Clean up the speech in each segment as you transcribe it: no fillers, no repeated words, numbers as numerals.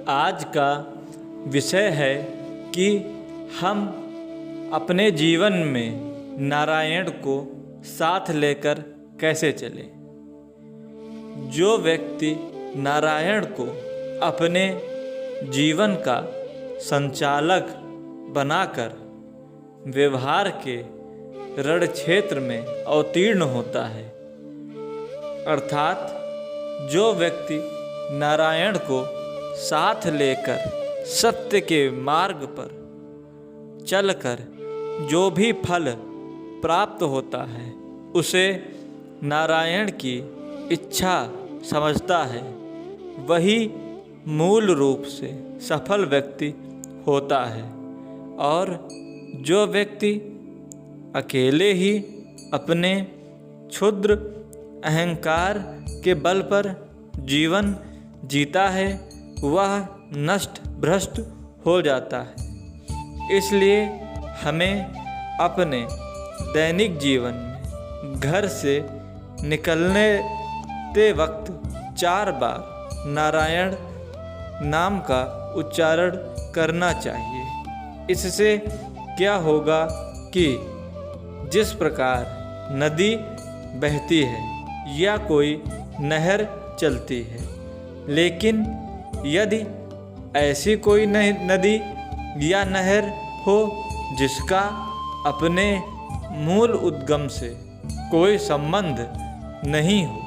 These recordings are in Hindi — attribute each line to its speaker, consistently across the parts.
Speaker 1: आज का विषय है कि हम अपने जीवन में नारायण को साथ लेकर कैसे चलें। जो व्यक्ति नारायण को अपने जीवन का संचालक बनाकर व्यवहार के रण क्षेत्र में अवतीर्ण होता है, अर्थात जो व्यक्ति नारायण को साथ लेकर सत्य के मार्ग पर चलकर जो भी फल प्राप्त होता है उसे नारायण की इच्छा समझता है, वही मूल रूप से सफल व्यक्ति होता है। और जो व्यक्ति अकेले ही अपने क्षुद्र अहंकार के बल पर जीवन जीता है वह नष्ट भ्रष्ट हो जाता है। इसलिए हमें अपने दैनिक जीवन में घर से निकलते वक्त 4 बार नारायण नाम का उच्चारण करना चाहिए। इससे क्या होगा कि जिस प्रकार नदी बहती है या कोई नहर चलती है, लेकिन यदि ऐसी कोई नदी या नहर हो जिसका अपने मूल उद्गम से कोई संबंध नहीं हो,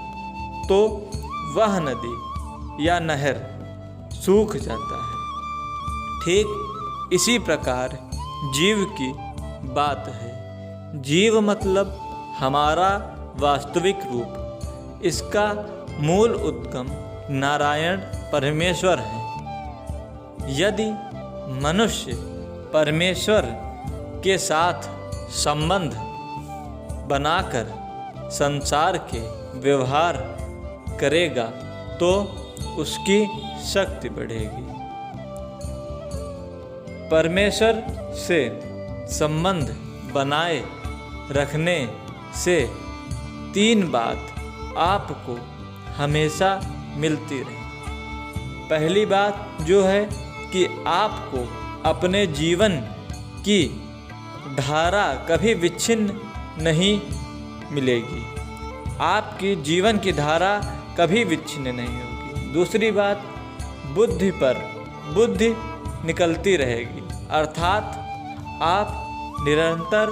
Speaker 1: तो वह नदी या नहर सूख जाता है। ठीक इसी प्रकार जीव की बात है। जीव मतलब हमारा वास्तविक रूप, इसका मूल उद्गम नारायण परमेश्वर है। यदि मनुष्य परमेश्वर के साथ संबंध बनाकर संसार के व्यवहार करेगा तो उसकी शक्ति बढ़ेगी। परमेश्वर से संबंध बनाए रखने से 3 बात आपको हमेशा मिलती रहे। पहली बात जो है कि आपको अपने जीवन की धारा कभी विच्छिन्न नहीं मिलेगी, आपकी जीवन की धारा कभी विच्छिन्न नहीं होगी। दूसरी बात, बुद्धि पर बुद्धि निकलती रहेगी, अर्थात आप निरंतर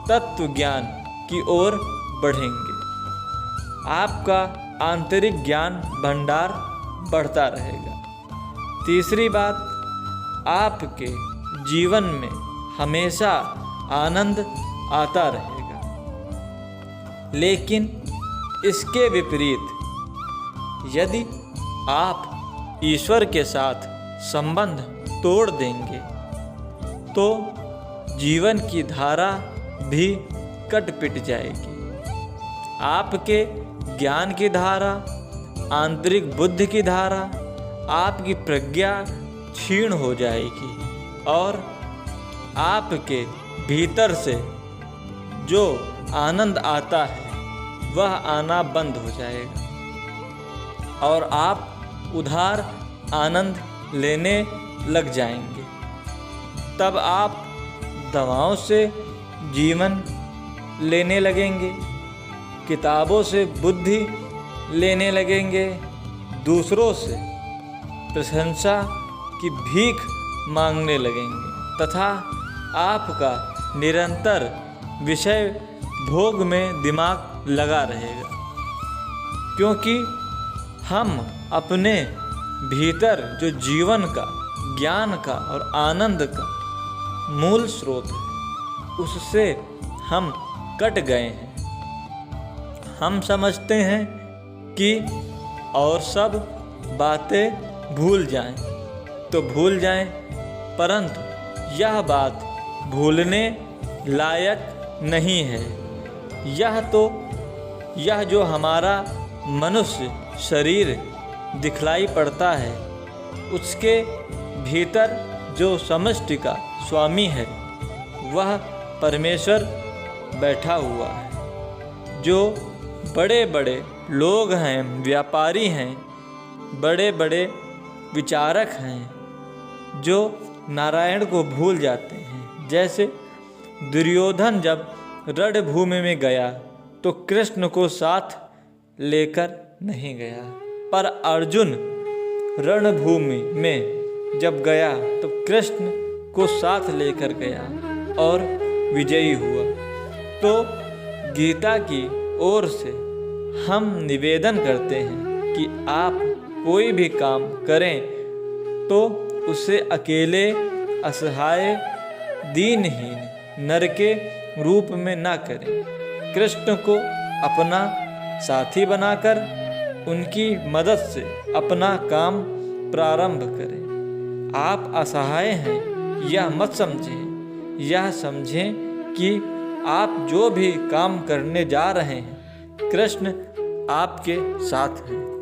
Speaker 1: तत्व ज्ञान की ओर बढ़ेंगे। आपका आंतरिक ज्ञान भंडार बढ़ता रहेगा। तीसरी बात, आपके जीवन में हमेशा आनंद आता रहेगा। लेकिन इसके विपरीत यदि आप ईश्वर के साथ संबंध तोड़ देंगे तो जीवन की धारा भी कट पिट जाएगी। आपके ज्ञान की धारा, आंतरिक बुद्धि की धारा, आपकी प्रज्ञा क्षीण हो जाएगी और आपके भीतर से जो आनंद आता है वह आना बंद हो जाएगा और आप उधार आनंद लेने लग जाएंगे। तब आप दवाओं से जीवन लेने लगेंगे, किताबों से बुद्धि लेने लगेंगे, दूसरों से प्रशंसा की भीख मांगने लगेंगे तथा आपका निरंतर विषय भोग में दिमाग लगा रहेगा। क्योंकि हम अपने भीतर जो जीवन का, ज्ञान का और आनंद का मूल स्रोत है उससे हम कट गए हैं। हम समझते हैं कि और सब बातें भूल जाएं तो भूल जाएं, परंतु यह बात भूलने लायक नहीं है। यह जो हमारा मनुष्य शरीर दिखलाई पड़ता है उसके भीतर जो समष्टि का स्वामी है वह परमेश्वर बैठा हुआ है। जो बड़े बड़े लोग हैं, व्यापारी हैं, बड़े बड़े विचारक हैं, जो नारायण को भूल जाते हैं। जैसे दुर्योधन जब रणभूमि में गया तो कृष्ण को साथ लेकर नहीं गया, पर अर्जुन रणभूमि में जब गया तो कृष्ण को साथ लेकर गया और विजयी हुआ। तो गीता की ओर से हम निवेदन करते हैं कि आप कोई भी काम करें तो उसे अकेले, असहाय, दीनहीन नर के रूप में न करें। कृष्ण को अपना साथी बनाकर उनकी मदद से अपना काम प्रारंभ करें। आप असहाय हैं यह मत समझें, यह समझें कि आप जो भी काम करने जा रहे हैं कृष्ण आपके साथ हैं।